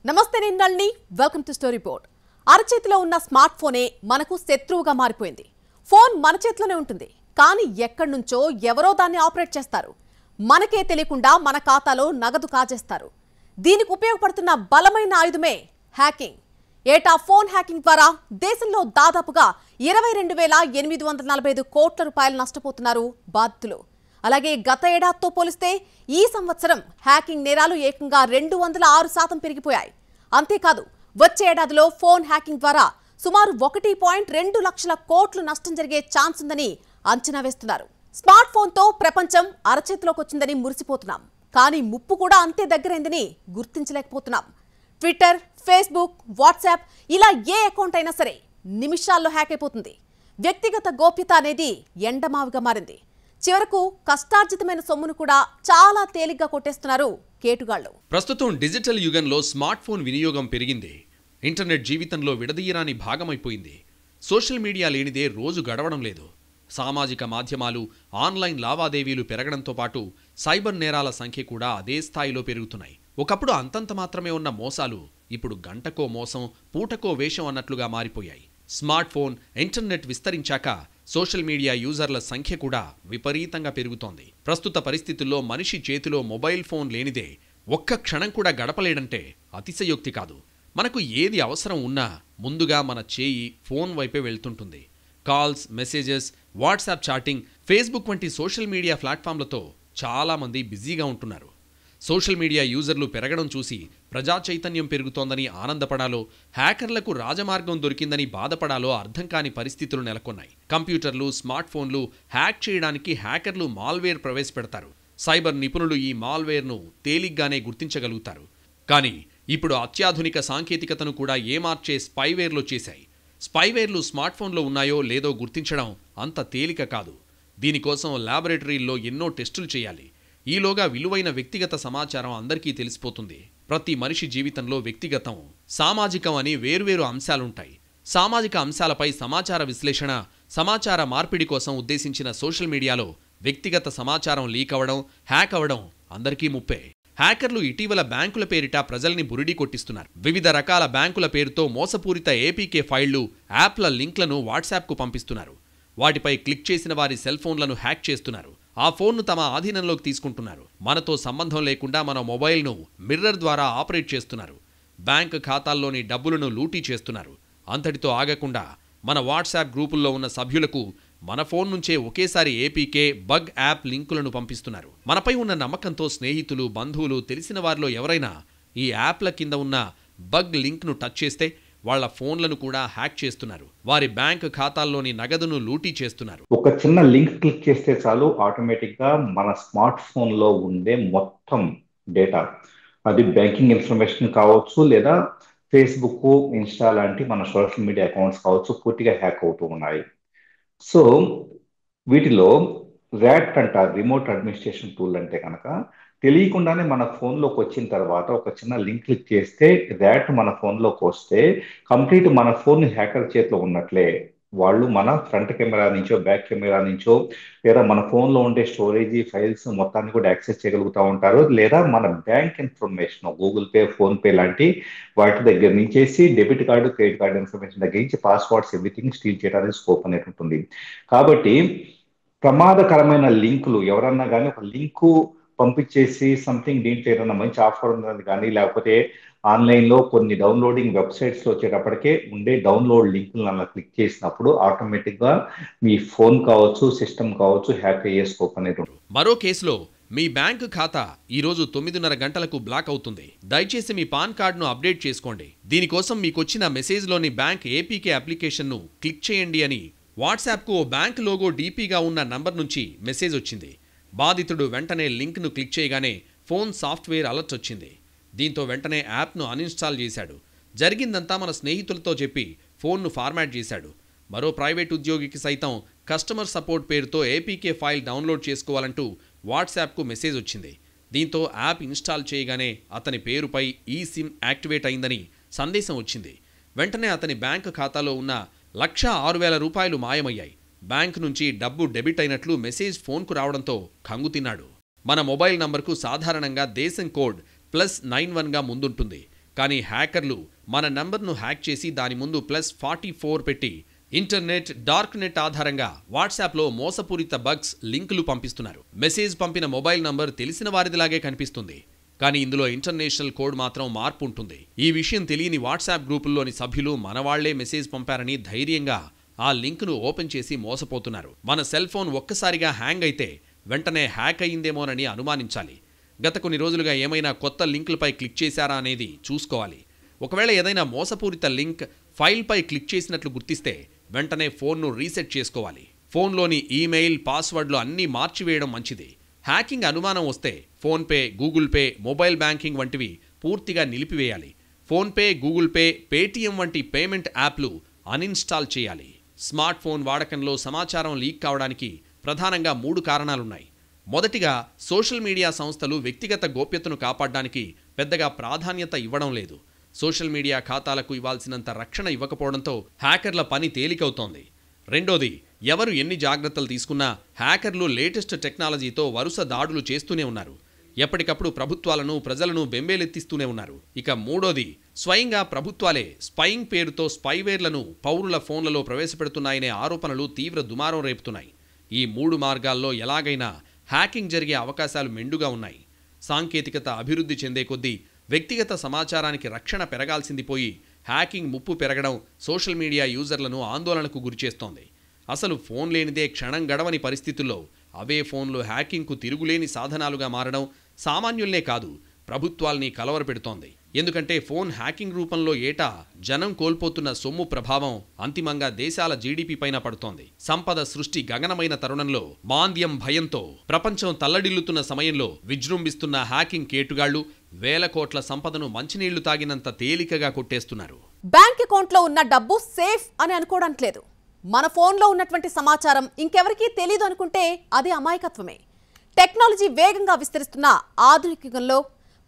నమస్తే నిన్నల్ని welcome to story board. అరచేతిలో ఉన్న స్మార్ట్ ఫోనే మనకు శత్రువుగా మారిపోయింది. ఫోన్ మన చేతిలోనే ఉంటుంది, కానీ ఎక్కడి నుంచో ఎవరో దాన్ని ఆపరేట్ చేస్తారు. మనకే తెలియకుండా మన ఖాతాలో నగదు కాజేస్తారు. దీనికి ఉపయోగపడుతున్న బలమైన ఆయుధమే హ్యాకింగ్. ఏటా ఫోన్ హ్యాకింగ్ ద్వారా దేశంలో దాదాపుగా 22,845 కోట్ల రూపాయలు నష్టపోతున్నారు బాధితులు. అలాగే గత ఏడాదితో పోలిస్తే ఈ సంవత్సరం హ్యాకింగ్ నేరాలు ఏకంగా 206% పెరిగిపోయాయి. అంతేకాదు, వచ్చే ఏడాదిలో ఫోన్ హ్యాకింగ్ ద్వారా సుమారు 1.2 లక్షల కోట్లు నష్టం జరిగే ఛాన్స్ ఉందని అంచనా వేస్తున్నారు. స్మార్ట్ ఫోన్తో ప్రపంచం అరచేతిలోకి వచ్చిందని మురిసిపోతున్నాం, కానీ ముప్పు కూడా అంతే దగ్గరైందని గుర్తించలేకపోతున్నాం. ట్విట్టర్, ఫేస్బుక్, వాట్సాప్ ఇలా ఏ అకౌంట్ అయినా సరే నిమిషాల్లో హ్యాక్ అయిపోతుంది. వ్యక్తిగత గోప్యత అనేది ఎండమావిగా మారింది. చివరకు కష్టార్జితమైన సొమ్మును కూడా చాలా తేలిగ్గా కొట్టేస్తున్నారు కేటుగాళ్లు. ప్రస్తుతం డిజిటల్ యుగంలో స్మార్ట్ ఫోన్ వినియోగం పెరిగింది. ఇంటర్నెట్ జీవితంలో విడదీయరాని భాగమైపోయింది. సోషల్ మీడియా లేనిదే రోజు గడవడం లేదు. సామాజిక మాధ్యమాలు, ఆన్లైన్ లావాదేవీలు పెరగడంతో పాటు సైబర్ నేరాల సంఖ్య కూడా అదే స్థాయిలో పెరుగుతున్నాయి. ఒకప్పుడు అంతంత మాత్రమే ఉన్న మోసాలు ఇప్పుడు గంటకో మోసం, పూటకో వేషం అన్నట్లుగా మారిపోయాయి. స్మార్ట్ ఫోన్, ఇంటర్నెట్ విస్తరించాక సోషల్ మీడియా యూజర్ల సంఖ్య కూడా విపరీతంగా పెరుగుతోంది. ప్రస్తుత పరిస్థితుల్లో మనిషి చేతిలో మొబైల్ ఫోన్ లేనిదే ఒక్క క్షణం కూడా గడపలేడంటే అతిశయోక్తి కాదు. మనకు ఏది అవసరం ఉన్నా ముందుగా మన చేయి ఫోన్ వైపే వెళ్తుంటుంది. Calls, messages, WhatsApp chatting, Facebook వంటి సోషల్ మీడియా ప్లాట్ఫామ్లతో చాలామంది బిజీగా ఉంటున్నారు. సోషల్ మీడియా యూజర్లు పెరగడం చూసి ప్రజా చైతన్యం పెరుగుతోందని ఆనందపడాలో, హ్యాకర్లకు రాజమార్గం దొరికిందని బాధపడాలో అర్థం కాని పరిస్థితులు నెలకొన్నాయి. కంప్యూటర్లు, స్మార్ట్ ఫోన్లు హ్యాక్ చేయడానికి హ్యాకర్లు మాల్వేర్ ప్రవేశపెడతారు. సైబర్ నిపుణులు ఈ మాల్వేర్ను తేలిగ్గానే గుర్తించగలుగుతారు. కానీ ఇప్పుడు అత్యాధునిక సాంకేతికతను కూడా ఏమార్చే స్పైవేర్లు చేశాయి. స్పైవేర్లు స్మార్ట్ ఫోన్లో ఉన్నాయో లేదో గుర్తించడం అంత తేలిక కాదు. దీనికోసం ల్యాబొరేటరీల్లో ఎన్నో టెస్టులు చేయాలి. ఈలోగా విలువైన వ్యక్తిగత సమాచారం అందరికీ తెలిసిపోతుంది. ప్రతి మనిషి జీవితంలో వ్యక్తిగతం, సామాజికం అని వేర్వేరు అంశాలుంటాయి. సామాజిక అంశాలపై సమాచార విశ్లేషణ, సమాచార మార్పిడి కోసం ఉద్దేశించిన సోషల్ మీడియాలో వ్యక్తిగత సమాచారం లీక్ అవ్వడం, హ్యాక్ అవ్వడం అందరికీ ముప్పే. హ్యాకర్లు ఇటీవల బ్యాంకుల పేరిట ప్రజల్ని బురిడీ కొట్టిస్తున్నారు. వివిధ రకాల బ్యాంకుల పేరుతో మోసపూరిత ఏపీకే ఫైళ్లు, యాప్ల లింక్లను వాట్సాప్కు పంపిస్తున్నారు. వాటిపై క్లిక్ చేసిన వారి సెల్ ఫోన్లను హ్యాక్ చేస్తున్నారు. ఆ ఫోన్ను తమ ఆధీనంలోకి తీసుకుంటున్నారు. మనతో సంబంధం లేకుండా మన మొబైల్ను మిర్రర్ ద్వారా ఆపరేట్ చేస్తున్నారు. బ్యాంక్ ఖాతాల్లోని డబ్బులను లూటీ చేస్తున్నారు. అంతటితో ఆగకుండా మన వాట్సాప్ గ్రూపుల్లో ఉన్న సభ్యులకు మన ఫోన్ నుంచే ఒకేసారి ఏపీకే, బగ్ యాప్ లింకులను పంపిస్తున్నారు. మనపై ఉన్న నమ్మకంతో స్నేహితులు, బంధువులు, తెలిసిన వారిలో ఎవరైనా ఈ యాప్ల కింద ఉన్న బగ్ లింక్ను టచ్ చేస్తే వాళ్ల ఫోన్లను కూడా హ్యాక్ చేస్తున్నారు. వారి బ్యాంక్ ఖాతాల్లోని నగదును లూటీ చేస్తున్నారు. ఒక చిన్న లింక్ క్లిక్ చేస్తే చాలు, ఆటోమేటిక్ గా మన స్మార్ట్ ఫోన్ లో ఉండే మొత్తం డేటా, అది బ్యాంకింగ్ ఇన్ఫర్మేషన్ కావచ్చు, లేదా ఫేస్బుక్, ఇన్స్టా లాంటి మన సోషల్ మీడియా అకౌంట్స్ కావచ్చు, పూర్తిగా హ్యాక్ అవుతూ ఉన్నాయి. సో వీటిలో ర్యాట్ అంటారు, రిమోట్ అడ్మినిస్ట్రేషన్ టూల్. అంటే కనుక తెలియకుండానే మన ఫోన్లోకి వచ్చిన తర్వాత ఒక చిన్న లింక్ క్లిక్ చేస్తే ర్యాట్ మన ఫోన్లోకి వస్తే కంప్లీట్ మన ఫోన్ హ్యాకర్ చేతిలో ఉన్నట్లే. వాళ్ళు మన ఫ్రంట్ కెమెరా నుంచో, బ్యాక్ కెమెరా నుంచో, లేదా మన ఫోన్లో ఉండే స్టోరేజ్ ఫైల్స్ మొత్తాన్ని కూడా యాక్సెస్ చేయగలుగుతూ ఉంటారు. లేదా మన bank information, Google Pay, PhonePe లాంటి వాటి దగ్గర నుంచేసి debit card, credit card information దగ్గర నుంచి పాస్వర్డ్స్ ఎవ్రీథింగ్ స్టీల్ చేయడానికి స్కోప్ అనేది ఉంటుంది. కాబట్టి ప్రమాదకరమైన లింకులు ఎవరన్నా కానీ ఒక లింకు పంపించేసి సంథింగ్ దీంట్లో ఏదైనా మంచి ఆఫర్ ఉన్నది కానీ, లేకపోతే ఆన్లైన్లో కొన్ని డౌన్లోడింగ్ వెబ్సైట్స్లో వచ్చేటప్పటికే ఉండే డౌన్లోడ్ లింకులను అలా క్లిక్ చేసినప్పుడు ఆటోమేటిక్గా మీ ఫోన్ కావచ్చు, సిస్టమ్ కావచ్చు హ్యాక్ అయ్యే స్కోప్ అనేది ఉంటుంది. మరో కేసులో మీ బ్యాంకు ఖాతా ఈరోజు 9:30 గంటలకు బ్లాక్ అవుతుంది. దయచేసి మీ పాన్ కార్డును అప్డేట్ చేసుకోండి. దీనికోసం మీకొచ్చిన మెసేజ్లోని బ్యాంక్ ఏపీకే అప్లికేషన్ను క్లిక్ చేయండి అని వాట్సాప్కు ఓ బ్యాంక్ లోగో డీపీగా ఉన్న నంబర్ నుంచి మెసేజ్ వచ్చింది. బాధితుడు వెంటనే లింక్ను క్లిక్ చేయగానే ఫోన్ సాఫ్ట్వేర్ అలర్ట్ వచ్చింది. దీంతో వెంటనే యాప్ను అన్ఇన్స్టాల్ చేశాడు. జరిగిందంతా మన స్నేహితులతో చెప్పి ఫోన్ను ఫార్మాట్ చేశాడు. మరో ప్రైవేట్ ఉద్యోగికి సైతం కస్టమర్ సపోర్ట్ పేరుతో ఏపీకే ఫైల్ డౌన్లోడ్ చేసుకోవాలంటూ వాట్సాప్కు మెసేజ్ వచ్చింది. దీంతో యాప్ ఇన్స్టాల్ చేయగానే అతని పేరుపై ఈ సిమ్ యాక్టివేట్ అయిందని సందేశం వచ్చింది. వెంటనే అతని బ్యాంకు ఖాతాలో ఉన్న 1,06,000 రూపాయలు మాయమయ్యాయి. బ్యాంక్ నుంచి డబ్బు డెబిట్ అయినట్లు మెసేజ్ ఫోన్కు రావడంతో కంగుతిన్నాడు. మన మొబైల్ నంబర్కు సాధారణంగా దేశం కోడ్ +91గా ముందుంటుంది. కానీ హ్యాకర్లు మన నంబర్ను హ్యాక్ చేసి దాని ముందు +44 పెట్టి ఇంటర్నెట్, డార్క్ నెట్ ఆధారంగా వాట్సాప్లో మోసపూరిత బగ్స్, లింకులు పంపిస్తున్నారు. మెసేజ్ పంపిన మొబైల్ నంబర్ తెలిసిన వారిదిలాగే కనిపిస్తుంది. కానీ ఇందులో ఇంటర్నేషనల్ కోడ్ మాత్రం మార్పు ఉంటుంది. ఈ విషయం తెలియని వాట్సాప్ గ్రూపుల్లోని సభ్యులు మనవాళ్లే మెసేజ్ పంపారని ధైర్యంగా ఆ లింకును ఓపెన్ చేసి మోసపోతున్నారు. మన సెల్ ఫోన్ ఒక్కసారిగా హ్యాంగ్ అయితే వెంటనే హ్యాక్ అయ్యిందేమోనని అనుమానించాలి. గత కొన్ని రోజులుగా ఏమైనా కొత్త లింకులపై క్లిక్ చేశారా అనేది చూసుకోవాలి. ఒకవేళ ఏదైనా మోసపూరిత లింక్, ఫైల్పై క్లిక్ చేసినట్లు గుర్తిస్తే వెంటనే ఫోన్ను రీసెట్ చేసుకోవాలి. ఫోన్లోని ఈమెయిల్, పాస్వర్డ్లు అన్నీ మార్చివేయడం మంచిది. హ్యాకింగ్ అనుమానం వస్తే PhonePe, Google pay, mobile banking వంటివి పూర్తిగా నిలిపివేయాలి. ఫోన్పే, గూగుల్ పే, పేటీఎం వంటి పేమెంట్ యాప్లు అన్ఇన్స్టాల్ చేయాలి. స్మార్ట్ ఫోన్ వాడకంలో సమాచారం లీక్ కావడానికి ప్రధానంగా 3 కారణాలున్నాయి. మొదటిగా, సోషల్ మీడియా సంస్థలు వ్యక్తిగత గోప్యతను కాపాడడానికి పెద్దగా ప్రాధాన్యత ఇవ్వడం లేదు. సోషల్ మీడియా ఖాతాలకు ఇవ్వాల్సినంత రక్షణ ఇవ్వకపోవడంతో హ్యాకర్ల పని తేలికవుతోంది. రెండోది, ఎవరు ఎన్ని జాగ్రత్తలు తీసుకున్నా హ్యాకర్లు లేటెస్ట్ టెక్నాలజీతో వరుస దాడులు చేస్తూనే ఉన్నారు. ఎప్పటికప్పుడు ప్రభుత్వాలను, ప్రజలను బెంబేలెత్తిస్తూనే ఉన్నారు. ఇక మూడోది, స్వయంగా ప్రభుత్వాలే స్పైయింగ్ పేరుతో స్పైవేర్లను పౌరుల ఫోన్లలో ప్రవేశపెడుతున్నాయనే ఆరోపణలు తీవ్ర దుమారం రేపుతున్నాయి. ఈ 3 మార్గాల్లో ఎలాగైనా హ్యాకింగ్ జరిగే అవకాశాలు మెండుగా ఉన్నాయి. సాంకేతికత అభివృద్ధి చెందే కొద్దీ వ్యక్తిగత సమాచారానికి రక్షణ పెరగాల్సింది పోయి హ్యాకింగ్ ముప్పు పెరగడం సోషల్ మీడియా యూజర్లను ఆందోళనకు గురిచేస్తోంది. అసలు ఫోన్ లేనిదే క్షణం గడవని పరిస్థితుల్లో అవే ఫోన్లు హ్యాకింగ్కు తిరుగులేని సాధనాలుగా మారడం సామాన్యుల్నే కాదు, ప్రభుత్వాల్ని కలవరపెడుతోంది. ఎందుకంటే ఫోన్ హ్యాకింగ్ రూపంలో ఏటా జనం కోల్పోతున్న సొమ్ము ప్రభావం అంతిమంగా దేశాల జీడీపీ పైన పడుతోంది. సంపద సృష్టి గగనమైన తరుణంలో మాంద్యం భయంతో ప్రపంచం తల్లడిల్లుతున్న సమయంలో విజృంభిస్తున్న హ్యాకింగ్ కేటుగాళ్లు వేల కోట్ల సంపదను మంచినీళ్లు తాగినంత తేలికగా కొట్టేస్తున్నారు. బ్యాంక్ అకౌంట్లో ఉన్న డబ్బు సేఫ్ అని అనుకోవడానికి లేదు. మన ఫోన్లో ఉన్నటువంటి సమాచారం ఇంకెవరికీ తెలీదు అనుకుంటే అది అమాయకత్వమే. టెక్నాలజీ వేగంగా విస్తరిస్తున్న ఆధునిక యుగంలో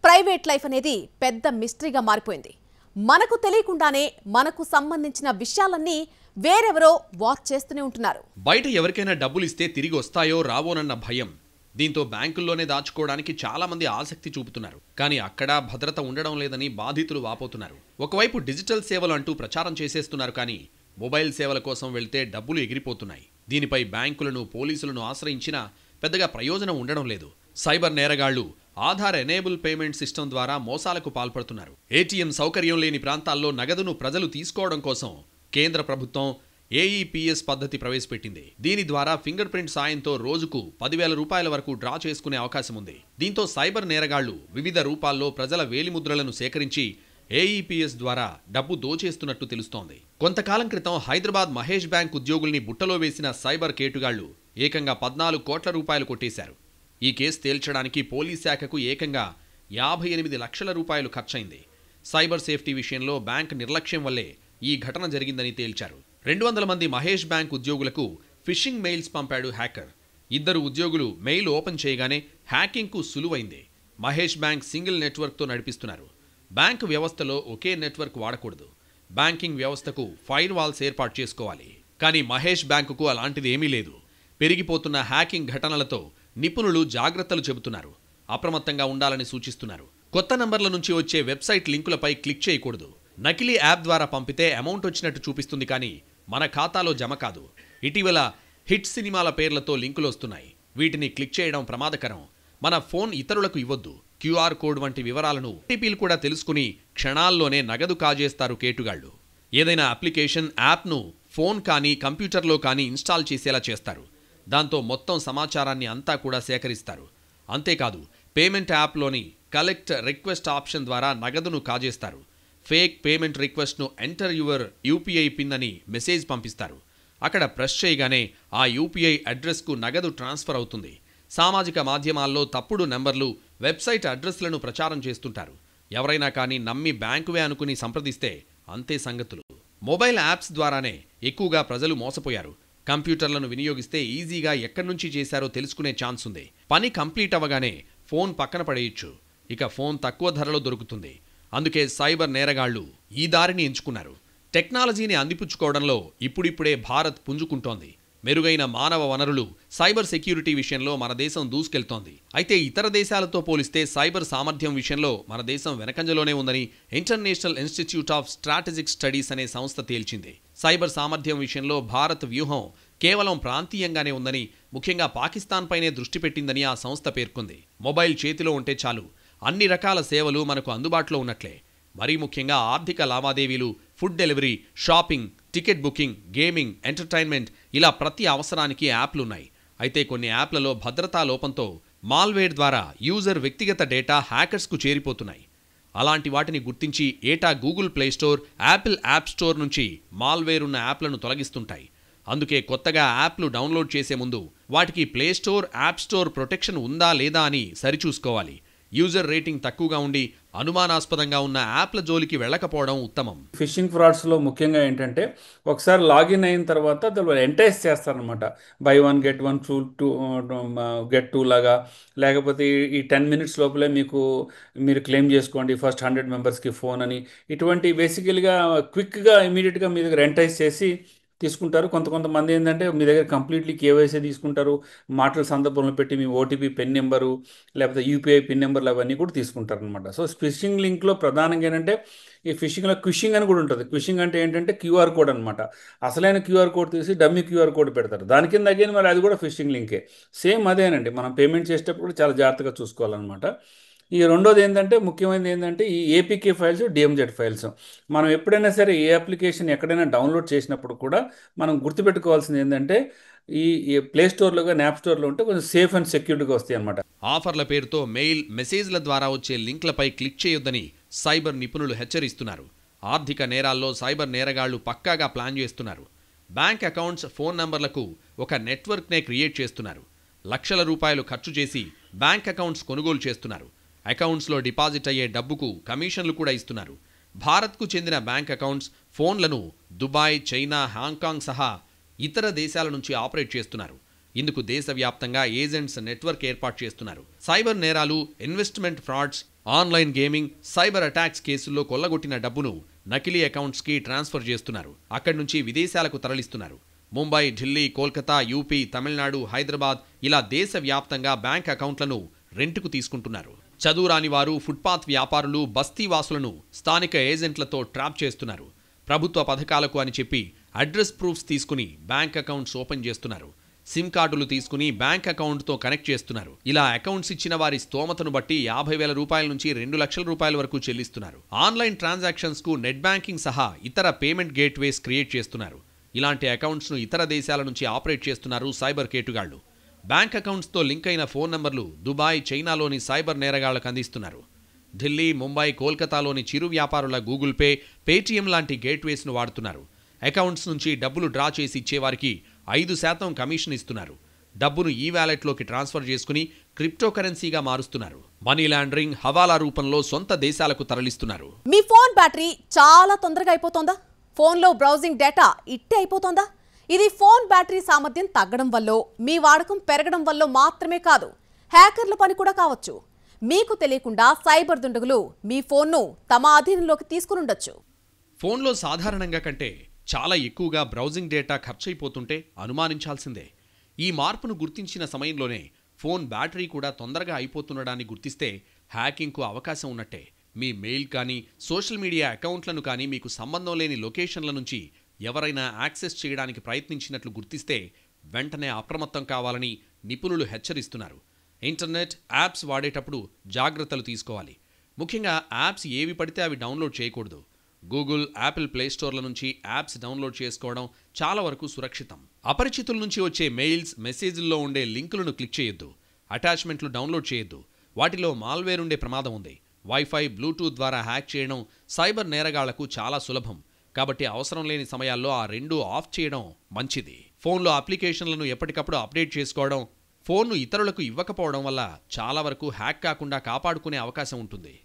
ప్రైవేట్ లైఫ్ అనేది పెద్ద మిస్టరీగా మారిపోయింది. మనకు తెలియకుండానే మనకు సంబంధించిన విషయాలన్నీ వేరెవరో వాచ్ చేస్తూనే ఉంటున్నారు. బయట ఎవరికైనా డబ్బులు ఇస్తే తిరిగి వస్తాయో రావోనన్న భయం, దీంతో బ్యాంకుల్లోనే దాచుకోవడానికి చాలా మంది ఆసక్తి చూపుతున్నారు. కానీ అక్కడ భద్రత ఉండడం లేదని బాధితులు వాపోతున్నారు. ఒకవైపు డిజిటల్ సేవలు అంటూ ప్రచారం చేసేస్తున్నారు, కానీ మొబైల్ సేవల కోసం వెళ్తే డబ్బులు ఎగిరిపోతున్నాయి. దీనిపై బ్యాంకులను, పోలీసులను ఆశ్రయించినా పెద్దగా ప్రయోజనం ఉండడం లేదు. సైబర్ నేరగాళ్లు ఆధార్ ఎనేబుల్ పేమెంట్ సిస్టమ్ ద్వారా మోసాలకు పాల్పడుతున్నారు. ఏటీఎం సౌకర్యం లేని ప్రాంతాల్లో నగదును ప్రజలు తీసుకోవడం కోసం కేంద్ర ప్రభుత్వం ఏఈపీఎస్ పద్ధతి ప్రవేశపెట్టింది. దీని ద్వారా ఫింగర్ ప్రింట్ సాయంతో రోజుకు 10,000 రూపాయల వరకు డ్రా చేసుకునే అవకాశం ఉంది. దీంతో సైబర్ నేరగాళ్లు వివిధ రూపాల్లో ప్రజల వేలిముద్రలను సేకరించి ఏఈపీఎస్ ద్వారా డబ్బు దోచేస్తున్నట్టు తెలుస్తోంది. కొంతకాలం క్రితం హైదరాబాద్ మహేష్ బ్యాంక్ ఉద్యోగుల్ని బుట్టలో వేసిన సైబర్ కేటుగాళ్లు ఏకంగా 14 కోట్ల రూపాయలు కొట్టేశారు. ఈ కేసు తేల్చడానికి పోలీస్ శాఖకు ఏకంగా 58 లక్షల రూపాయలు ఖర్చయింది. సైబర్ సేఫ్టీ విషయంలో బ్యాంక్ నిర్లక్ష్యం వల్లే ఈ ఘటన జరిగిందని తేల్చారు. 200 మంది మహేష్ బ్యాంక్ ఉద్యోగులకు ఫిషింగ్ మెయిల్స్ పంపాడు హ్యాకర్. 2 ఉద్యోగులు మెయిల్ ఓపెన్ చేయగానే హ్యాకింగ్కు సులువైంది. మహేష్ బ్యాంక్ సింగిల్ నెట్వర్క్తో నడిపిస్తున్నారు. బ్యాంకు వ్యవస్థలో ఒకే నెట్వర్క్ వాడకూడదు. బ్యాంకింగ్ వ్యవస్థకు ఫైర్ వాల్స్ ఏర్పాటు చేసుకోవాలి. కానీ మహేష్ బ్యాంకుకు అలాంటిది ఏమీ లేదు. పెరిగిపోతున్న హ్యాకింగ్ ఘటనలతో నిపుణులు జాగ్రత్తలు చెబుతున్నారు. అప్రమత్తంగా ఉండాలని సూచిస్తున్నారు. కొత్త నంబర్ల నుంచి వచ్చే వెబ్సైట్ లింకులపై క్లిక్ చేయకూడదు. నకిలీ యాప్ ద్వారా పంపితే అమౌంట్ వచ్చినట్టు చూపిస్తుంది, కానీ మన ఖాతాలో జమ కాదు. ఇటీవల హిట్ సినిమాల పేర్లతో లింకులు వస్తున్నాయి. వీటిని క్లిక్ చేయడం ప్రమాదకరం. మన ఫోన్ ఇతరులకు ఇవ్వొద్దు. క్యూఆర్ కోడ్ వంటి వివరాలను ఓటీపీలు కూడా తెలుసుకుని క్షణాల్లోనే నగదు కాజేస్తారు కేటుగాళ్లు. ఏదైనా అప్లికేషన్, యాప్ను ఫోన్ కానీ కంప్యూటర్లో కానీ ఇన్స్టాల్ చేసేలా చేస్తారు. దాంతో మొత్తం సమాచారాన్ని అంతా కూడా సేకరిస్తారు. అంతేకాదు, పేమెంట్ యాప్లోని కలెక్ట్ రిక్వెస్ట్ ఆప్షన్ ద్వారా నగదును కాజేస్తారు. ఫేక్ పేమెంట్ రిక్వెస్ట్ను ఎంటర్ యువర్ యూపీఐ పిన్ అని మెసేజ్ పంపిస్తారు. అక్కడ ప్రెస్ చేయగానే ఆ యూపీఐ అడ్రస్కు నగదు ట్రాన్స్ఫర్ అవుతుంది. సామాజిక మాధ్యమాల్లో తప్పుడు నెంబర్లు, వెబ్సైట్ అడ్రస్లను ప్రచారం చేస్తుంటారు. ఎవరైనా కానీ నమ్మి బ్యాంకువే అనుకుని సంప్రదిస్తే అంతే సంగతులు. మొబైల్ యాప్స్ ద్వారానే ఎక్కువగా ప్రజలు మోసపోయారు. కంప్యూటర్లను వినియోగిస్తే ఈజీగా ఎక్కడి నుంచి చేశారో తెలుసుకునే ఛాన్స్ ఉంది. పని కంప్లీట్ అవ్వగానే ఫోన్ పక్కన పడేయచ్చు. ఇక ఫోన్ తక్కువ ధరలో దొరుకుతుంది. అందుకే సైబర్ నేరగాళ్లు ఈ దారిని ఎంచుకున్నారు. టెక్నాలజీని అందిపుచ్చుకోవడంలో ఇప్పుడిప్పుడే భారత్ పుంజుకుంటోంది. మెరుగైన మానవ వనరులు, సైబర్ సెక్యూరిటీ విషయంలో మన దేశం దూసుకెళ్తోంది. అయితే ఇతర దేశాలతో పోలిస్తే సైబర్ సామర్థ్యం విషయంలో మన దేశం వెనకంజలోనే ఉందని international institute of strategic studies అనే సంస్థ తేల్చింది. సైబర్ సామర్థ్యం విషయంలో భారత్ వ్యూహం కేవలం ప్రాంతీయంగానే ఉందని, ముఖ్యంగా పాకిస్తాన్ పైనే దృష్టి పెట్టిందని ఆ సంస్థ పేర్కొంది. మొబైల్ చేతిలో ఉంటే చాలు, అన్ని రకాల సేవలు మనకు అందుబాటులో ఉన్నట్లే. మరీ ముఖ్యంగా ఆర్థిక లావాదేవీలు, food delivery, shopping, ticket booking, gaming, entertainment ఇలా ప్రతి అవసరానికి యాప్లున్నాయి. అయితే కొన్ని యాప్లలో భద్రతా లోపంతో మాల్వేర్ ద్వారా యూజర్ వ్యక్తిగత డేటా హ్యాకర్స్కు చేరిపోతున్నాయి. అలాంటి వాటిని గుర్తించి ఏటా Google play store, Apple app store నుంచి మాల్వేర్ ఉన్న యాప్లను తొలగిస్తుంటాయి. అందుకే కొత్తగా యాప్లు డౌన్లోడ్ చేసే ముందు వాటికి play store, app store protection ఉందా లేదా అని సరిచూసుకోవాలి. యూజర్ రేటింగ్ తక్కువగా ఉండి అనుమానాస్పదంగా ఉన్న యాప్ల జోలికి వెళ్ళకపోవడం ఉత్తమం. ఫిషింగ్ ఫ్రాడ్స్లో ముఖ్యంగా ఏంటంటే ఒకసారి లాగిన్ అయిన తర్వాత దాన్ని ఎంటైజ్ చేస్తారనమాట. బై 1 get 1 get 2 లాగా, లేకపోతే ఈ 10 minutes లోపలే మీరు క్లెయిమ్ చేసుకోండి ఫస్ట్ 100 మెంబర్స్కి ఫోన్ అని, ఇటువంటి బేసికల్గా క్విక్గా ఇమీడియట్గా మీ దగ్గర ఎంటైజ్ చేసి తీసుకుంటారు. కొంతమంది ఏంటంటే మీ దగ్గర కంప్లీట్లీ కేవైసీ తీసుకుంటారు, మాటల సందర్భంలో పెట్టి మీ ఓటీపీ పిన్ నెంబరు లేకపోతే యూపీఐ పిన్ నెంబర్లు అవన్నీ కూడా తీసుకుంటారు అనమాట. సో ఫిషింగ్ లింక్లో ప్రధానంగా ఏంటంటే ఈ ఫిషింగ్లో క్విషింగ్ అని కూడా ఉంటుంది. క్విషింగ్ అంటే ఏంటంటే క్యూఆర్ కోడ్ అనమాట. అసలైన క్యూఆర్ కోడ్ తీసి డమ్మీ క్యూఆర్ కోడ్ పెడతారు. దాని కింద అగైన్ మరి అది కూడా ఫిషింగ్ లింకే. సేమ్ అదేనండి, మనం పేమెంట్ చేసేటప్పుడు కూడా చాలా జాగ్రత్తగా చూసుకోవాలన్నమాట. ఈ రెండోది ఏంటంటే ముఖ్యమైనది ఏంటంటే ఈ ఏపీకే ఫైల్స్, డిఎంజెడ్ ఫైల్స్. మనం ఎప్పుడైనా సరే ఏ అప్లికేషన్ ఎక్కడైనా డౌన్లోడ్ చేసినప్పుడు కూడా మనం గుర్తుపెట్టుకోవాల్సింది ఏంటంటే ఈ ప్లే స్టోర్లో కానీ యాప్ స్టోర్లో ఉంటే కొంచెం సేఫ్ అండ్ సెక్యూర్డ్గా వస్తాయి అన్నమాట. ఆఫర్ల పేరుతో మెయిల్, మెసేజ్ల ద్వారా వచ్చే లింక్లపై క్లిక్ చేయొద్దని సైబర్ నిపుణులు హెచ్చరిస్తున్నారు. ఆర్థిక నేరాల్లో సైబర్ నేరగాళ్లు పక్కాగా ప్లాన్ చేస్తున్నారు. బ్యాంక్ అకౌంట్స్, ఫోన్ నంబర్లకు ఒక నెట్వర్క్నే క్రియేట్ చేస్తున్నారు. లక్షల రూపాయలు ఖర్చు చేసి బ్యాంక్ అకౌంట్స్ కొనుగోలు చేస్తున్నారు. అకౌంట్స్లో డిపాజిట్ అయ్యే డబ్బుకు కమిషన్లు కూడా ఇస్తున్నారు. భారత్కు చెందిన బ్యాంక్ అకౌంట్స్, ఫోన్లను దుబాయ్, చైనా, హాంకాంగ్ సహా ఇతర దేశాల నుంచి ఆపరేట్ చేస్తున్నారు. ఇందుకు దేశవ్యాప్తంగా ఏజెంట్స్ నెట్వర్క్ ఏర్పాటు చేస్తున్నారు. సైబర్ నేరాలు, investment frauds, online gaming, cyber attacks కేసుల్లో కొల్లగొట్టిన డబ్బును నకిలీ అకౌంట్స్కి ట్రాన్స్ఫర్ చేస్తున్నారు. అక్కడి నుంచి విదేశాలకు తరలిస్తున్నారు. ముంబై, ఢిల్లీ, కోల్కతా, యూపీ, తమిళనాడు, హైదరాబాద్ ఇలా దేశవ్యాప్తంగా బ్యాంక్ అకౌంట్లను రెంట్కు తీసుకుంటున్నారు. చదువురాని వారు, ఫుట్పాత్ వ్యాపారులు, బస్తీవాసులను స్థానిక ఏజెంట్లతో ట్రాప్ చేస్తున్నారు. ప్రభుత్వ పథకాలకు అని చెప్పి అడ్రస్ ప్రూఫ్స్ తీసుకుని బ్యాంక్ అకౌంట్స్ ఓపెన్ చేస్తున్నారు. సిమ్ కార్డులు తీసుకుని బ్యాంక్ అకౌంట్తో కనెక్ట్ చేస్తున్నారు. ఇలా అకౌంట్స్ ఇచ్చిన వారి స్తోమతను బట్టి 50,000 రూపాయల నుంచి 2 లక్షల రూపాయల వరకు చెల్లిస్తున్నారు. ఆన్లైన్ ట్రాన్సాక్షన్స్కు నెట్ బ్యాంకింగ్ సహా ఇతర పేమెంట్ గేట్వేస్ క్రియేట్ చేస్తున్నారు. ఇలాంటి అకౌంట్స్ను ఇతర దేశాల నుంచి ఆపరేట్ చేస్తున్నారు సైబర్ కేటుగాళ్లు. బ్యాంక్ అకౌంట్స్తో లింక్ అయిన ఫోన్ నంబర్లు దుబాయ్, చైనాలోని సైబర్ నేరగాళ్లకు అందిస్తున్నారు. ఢిల్లీ, ముంబై, కోల్కతాలోని చిరు వ్యాపారుల గూగుల్ పే, పేటీఎం లాంటి గేట్వేస్ను వాడుతున్నారు. అకౌంట్స్ నుంచి డబ్బులు డ్రా చేసి ఇచ్చేవారికి 5% కమిషన్ ఇస్తున్నారు. డబ్బును ఈ వ్యాలెట్లోకి ట్రాన్స్ఫర్ చేసుకుని క్రిప్టోకరెన్సీగా మారుస్తున్నారు. మనీ లాండరింగ్, హవాలా రూపంలో సొంత దేశాలకు తరలిస్తున్నారు. మీ ఫోన్ బ్యాటరీ చాలా తొందరగా అయిపోతుందా? ఫోన్లో బ్రౌజింగ్ డేటా ఇట్టే అయిపోతుందా? ఇది ఫోన్ బ్యాటరీ సామర్థ్యం తగ్గడం వల్ల, మీ వాడకం పెరగడం వల్ల మాత్రమే కాదు, హ్యాకర్ల పని కూడా కావచ్చు. మీకు తెలియకుండా సైబర్ దుండగులు మీ ఫోన్ను తమ అధీనంలోకి తీసుకుని ఉండొచ్చు. ఫోన్లో సాధారణంగా కంటే చాలా ఎక్కువగా బ్రౌజింగ్ డేటా ఖర్చయిపోతుంటే అనుమానించాల్సిందే. ఈ మార్పును గుర్తించిన సమయంలోనే ఫోన్ బ్యాటరీ కూడా తొందరగా అయిపోతుండడాన్ని గుర్తిస్తే హ్యాకింగ్కు అవకాశం ఉన్నట్టే. మీ మెయిల్ కానీ, సోషల్ మీడియా అకౌంట్లను కానీ మీకు సంబంధం లేని లొకేషన్ల నుంచి ఎవరైనా యాక్సెస్ చేయడానికి ప్రయత్నించినట్లు గుర్తిస్తే వెంటనే అప్రమత్తం కావాలని నిపుణులు హెచ్చరిస్తున్నారు. ఇంటర్నెట్, యాప్స్ వాడేటప్పుడు జాగ్రత్తలు తీసుకోవాలి. ముఖ్యంగా యాప్స్ ఏవి పడితే అవి డౌన్లోడ్ చేయకూడదు. గూగుల్, యాపిల్ ప్లే స్టోర్ల నుంచి యాప్స్ డౌన్లోడ్ చేసుకోవడం చాలా వరకు సురక్షితం. అపరిచితుల నుంచి వచ్చే మెయిల్స్, మెసేజ్ల్లో ఉండే లింకులను క్లిక్ చేయొద్దు. అటాచ్మెంట్లు డౌన్లోడ్ చేయొద్దు. వాటిలో మాల్వేర్ ఉండే ప్రమాదం ఉంది. వైఫై, బ్లూటూత్ ద్వారా హ్యాక్ చేయడం సైబర్ నేరగాళ్లకు చాలా సులభం. కాబట్టి అవసరం లేని సమయాల్లో ఆ రెండూ ఆఫ్ చేయడం మంచిది. ఫోన్లో అప్లికేషన్లను ఎప్పటికప్పుడు అప్డేట్ చేసుకోవడం, ఫోన్ను ఇతరులకు ఇవ్వకపోవడం వల్ల చాలా వరకు హ్యాక్ కాకుండా కాపాడుకునే అవకాశం ఉంటుంది.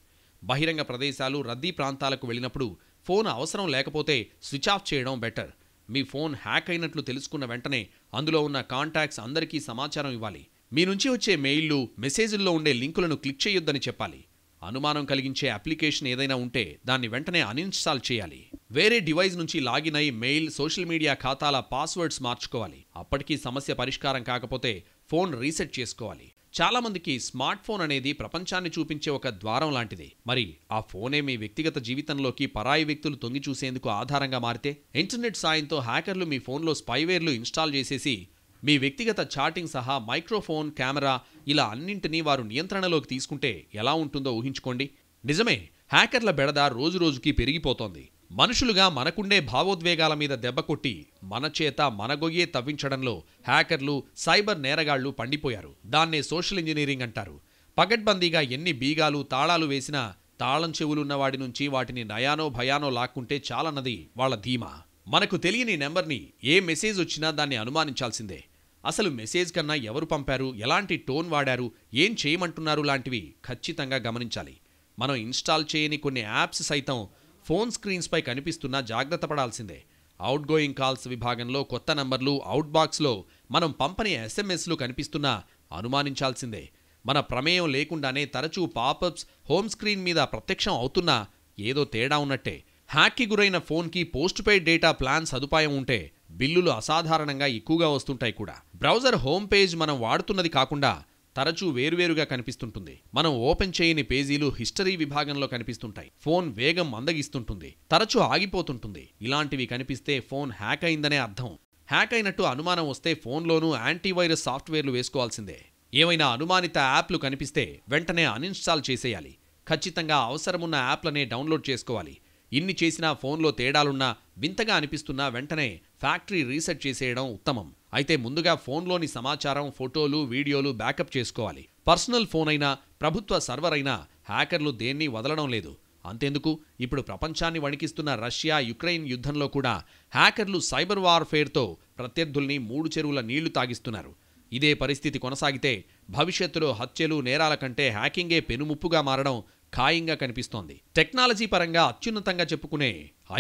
బహిరంగ ప్రదేశాలు, రద్దీ ప్రాంతాలకు వెళ్ళినప్పుడు ఫోన్ అవసరం లేకపోతే స్విచ్ ఆఫ్ చేయడం బెటర్. మీ ఫోన్ హ్యాక్ అయినట్లు తెలుసుకున్న వెంటనే అందులో ఉన్న కాంటాక్ట్స్ అందరికీ సమాచారం ఇవ్వాలి. మీ నుంచి వచ్చే మెయిల్లు, మెసేజ్ల్లో ఉండే లింకులను క్లిక్ చేయొద్దని చెప్పాలి. అనుమానం కలిగించే అప్లికేషన్ ఏదైనా ఉంటే దాన్ని వెంటనే అన్ఇన్స్టాల్ చేయాలి. వేరే డివైస్ నుంచి లాగిన్ అయి మెయిల్, సోషల్ మీడియా ఖాతాల పాస్వర్డ్స్ మార్చుకోవాలి. అప్పటికీ సమస్య పరిష్కారం కాకపోతే ఫోన్ రీసెట్ చేసుకోవాలి. చాలా మందికి స్మార్ట్ ఫోన్ అనేది ప్రపంచాన్ని చూపించే ఒక ద్వారం లాంటిది. మరి ఆ ఫోనే మీ వ్యక్తిగత జీవితంలోకి పరాయి వ్యక్తులు తొంగి చూసేందుకు ఆధారంగా మారితే, ఇంటర్నెట్ సాయంతో హ్యాకర్లు మీ ఫోన్లో స్పైవేర్లు ఇన్స్టాల్ చేసేసి మీ వ్యక్తిగత చాటింగ్ సహా మైక్రోఫోన్, కెమెరా ఇలా అన్నింటినీ వారు నియంత్రణలోకి తీసుకుంటే ఎలా ఉంటుందో ఊహించుకోండి. నిజమే, హ్యాకర్ల బెడద రోజురోజుకి పెరిగిపోతోంది. మనుషులుగా మనకుండే భావోద్వేగాల మీద దెబ్బ కొట్టి మన చేత మన గొయ్యే తవ్వించడంలో హ్యాకర్లు, సైబర్ నేరగాళ్లు పండిపోయారు. దాన్నే సోషల్ ఇంజనీరింగ్ అంటారు. పగడ్బందీగా ఎన్ని బీగాలు, తాళాలు వేసినా తాళం చెవులున్న వాడి నుంచి వాటిని నయానో భయానో లాక్కుంటే చాలన్నది వాళ్ల ధీమా. మనకు తెలియని నెంబర్ని ఏ మెసేజ్ వచ్చినా దాన్ని అనుమానించాల్సిందే. అసలు మెసేజ్ కన్నా ఎవరు పంపారు, ఎలాంటి టోన్ వాడారు, ఏం చేయమంటున్నారు లాంటివి ఖచ్చితంగా గమనించాలి. మనం ఇన్స్టాల్ చేయని కొన్ని యాప్స్ సైతం ఫోన్ స్క్రీన్స్పై కనిపిస్తున్నా జాగ్రత్త పడాల్సిందే. అవుట్ గోయింగ్ కాల్స్ విభాగంలో కొత్త నంబర్లు, అవుట్ బాక్స్లో మనం పంపని ఎస్ఎంఎస్లు కనిపిస్తున్నా అనుమానించాల్సిందే. మన ప్రమేయం లేకుండానే తరచూ పాపప్స్ హోమ్ స్క్రీన్ మీద ప్రత్యక్షం అవుతున్నా ఏదో తేడా ఉన్నట్టే. హ్యాక్కి గురైన ఫోన్కి పోస్ట్ పెయిడ్ డేటా ప్లాన్ సదుపాయం ఉంటే బిల్లులు అసాధారణంగా ఎక్కువగా వస్తుంటాయి కూడా. బ్రౌజర్ హోమ్ పేజ్ మనం వాడుతున్నది కాకుండా తరచూ వేరువేరుగా కనిపిస్తుంటుంది. మనం ఓపెన్ చేయని పేజీలు హిస్టరీ విభాగంలో కనిపిస్తుంటాయి. ఫోన్ వేగం మందగిస్తుంటుంది, తరచూ ఆగిపోతుంటుంది. ఇలాంటివి కనిపిస్తే ఫోన్ హ్యాక్ అయిందనే అర్థం. హ్యాక్ అయినట్టు అనుమానం వస్తే ఫోన్లోనూ యాంటీవైరస్ సాఫ్ట్వేర్లు వేసుకోవాల్సిందే. ఏవైనా అనుమానిత యాప్లు కనిపిస్తే వెంటనే అన్ఇన్స్టాల్ చేసేయాలి. ఖచ్చితంగా అవసరమున్న యాప్లనే డౌన్లోడ్ చేసుకోవాలి. ఇన్ని చేసినా ఫోన్లో తేడాలున్నా, వింతగా అనిపిస్తున్నా వెంటనే ఫ్యాక్టరీ రీసెట్ చేసేయడం ఉత్తమం. అయితే ముందుగా ఫోన్లోని సమాచారం, ఫోటోలు, వీడియోలు బ్యాకప్ చేసుకోవాలి. పర్సనల్ ఫోన్ అయినా, ప్రభుత్వ సర్వర్ అయినా హ్యాకర్లు దేన్ని వదలడం లేదు. అంతెందుకు, ఇప్పుడు ప్రపంచాన్ని వణికిస్తున్న రష్యా, యుక్రెయిన్ యుద్ధంలో కూడా హ్యాకర్లు సైబర్ వార్ఫేర్తో ప్రత్యర్థుల్ని 3 చెరువుల నీళ్లు తాగిస్తున్నారు. ఇదే పరిస్థితి కొనసాగితే భవిష్యత్తులో హత్యలు, నేరాల కంటే హ్యాకింగే పెనుముప్పుగా మారడం ఖాయంగా కనిపిస్తోంది. టెక్నాలజీ పరంగా అత్యున్నతంగా చెప్పుకునే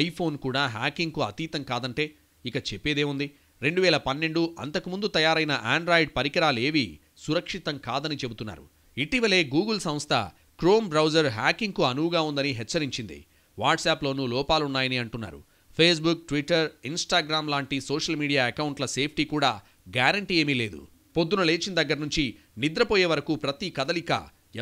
ఐఫోన్ కూడా హ్యాకింగ్కు అతీతం కాదంటే ఇక చెప్పేదేముంది. 2012 అంతకుముందు తయారైన ఆండ్రాయిడ్ పరికరాలేవీ సురక్షితం కాదని చెబుతున్నారు. ఇటీవలే గూగుల్ సంస్థ క్రోమ్ బ్రౌజర్ హ్యాకింగ్కు అనువుగా ఉందని హెచ్చరించింది. వాట్సాప్లోనూ లోపాలున్నాయని అంటున్నారు. ఫేస్బుక్, ట్విట్టర్, ఇన్స్టాగ్రామ్ లాంటి సోషల్ మీడియా అకౌంట్ల సేఫ్టీ కూడా గ్యారంటీ ఏమీ లేదు. పొద్దున లేచిన దగ్గర నుంచి నిద్రపోయే వరకు ప్రతి కదలిక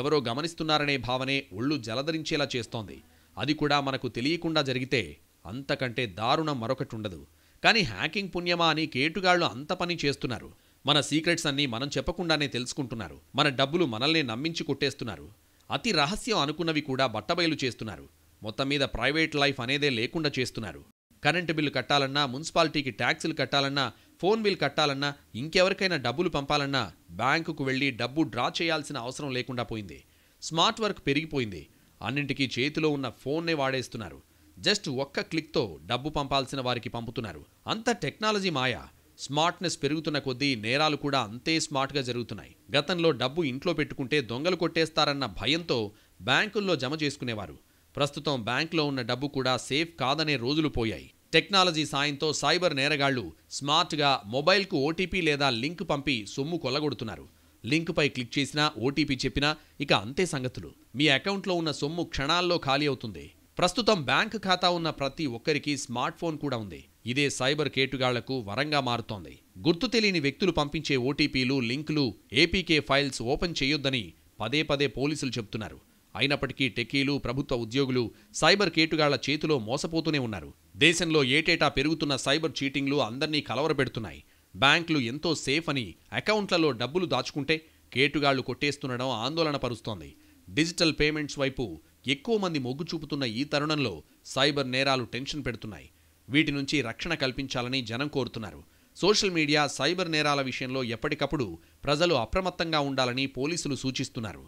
ఎవరో గమనిస్తున్నారనే భావనే ఒళ్ళు జలధరించేలా చేస్తోంది. అది కూడా మనకు తెలియకుండా జరిగితే అంతకంటే దారుణం మరొకటుండదు. కానీ హ్యాకింగ్ పుణ్యమా అని కేటుగాళ్లు అంత పని చేస్తున్నారు. మన సీక్రెట్స్ అన్నీ మనం చెప్పకుండానే తెలుసుకుంటున్నారు. మన డబ్బులు మనల్నే నమ్మించి కొట్టేస్తున్నారు. అతి రహస్యం అనుకున్నవి కూడా బట్టబయలు చేస్తున్నారు. మొత్తం మీద ప్రైవేట్ లైఫ్ అనేదే లేకుండా చేస్తున్నారు. కరెంటు బిల్లు కట్టాలన్నా, మున్సిపాలిటీకి ట్యాక్సులు కట్టాలన్నా, ఫోన్ బిల్ కట్టాలన్నా, ఇంకెవరికైనా డబ్బులు పంపాలన్నా బ్యాంకుకు వెళ్లి డబ్బు డ్రా చేయాల్సిన అవసరం లేకుండా పోయింది. స్మార్ట్ వర్క్ పెరిగిపోయింది. అన్నింటికీ చేతిలో ఉన్న ఫోన్నే వాడేస్తున్నారు. జస్ట్ ఒక్క క్లిక్తో డబ్బు పంపాల్సిన వారికి పంపుతున్నారు. అంత టెక్నాలజీ మాయ. స్మార్ట్నెస్ పెరుగుతున్న కొద్దీ నేరాలు కూడా అంతే స్మార్ట్గా జరుగుతున్నాయి. గతంలో డబ్బు ఇంట్లో పెట్టుకుంటే దొంగలు కొట్టేస్తారన్న భయంతో బ్యాంకుల్లో జమ చేసుకునేవారు. ప్రస్తుతం బ్యాంకులో ఉన్న డబ్బు కూడా సేఫ్ కాదనే రోజులు పోయాయి. టెక్నాలజీ సాయంతో సైబర్ నేరగాళ్లు స్మార్ట్గా మొబైల్కు ఓటీపీ లేదా లింక్ పంపి సొమ్ము కొల్లగొడుతున్నారు. లింక్పై క్లిక్ చేసినా, ఓటీపీ చెప్పినా ఇక అంతే సంగతులు. మీ అకౌంట్లో ఉన్న సొమ్ము క్షణాల్లో ఖాళీ అవుతుంది. ప్రస్తుతం బ్యాంక్ ఖాతా ఉన్న ప్రతి ఒక్కరికి స్మార్ట్ ఫోన్ కూడా ఉంది. ఇదే సైబర్ కేటుగాళ్లకు వరంగా మారుతోంది. గుర్తు తెలియని వ్యక్తులు పంపించే ఓటీపీలు, లింకులు, ఏపీకే ఫైల్స్ ఓపెన్ చేయొద్దని పదే పదే పోలీసులు చెబుతున్నారు. అయినప్పటికీ టెక్కీలు, ప్రభుత్వ ఉద్యోగులు సైబర్ కేటుగాళ్ల చేతిలో మోసపోతూనే ఉన్నారు. దేశంలో ఏటేటా పెరుగుతున్న సైబర్ చీటింగ్లు అందర్నీ కలవరపెడుతున్నాయి. బ్యాంకులు ఎంతో సేఫ్ అని అకౌంట్లలో డబ్బులు దాచుకుంటే కేటుగాళ్లు కొట్టేస్తుండడం ఆందోళన పరుస్తోంది. డిజిటల్ పేమెంట్స్ వైపు ఎక్కువ మంది మొగ్గు చూపుతున్న ఈ తరుణంలో సైబర్ నేరాలు టెన్షన్ పెడుతున్నాయి. వీటి నుంచి రక్షణ కల్పించాలని జనం కోరుతున్నారు. సోషల్ మీడియా, సైబర్ నేరాల విషయంలో ఎప్పటికప్పుడు ప్రజలు అప్రమత్తంగా ఉండాలని పోలీసులు సూచిస్తున్నారు.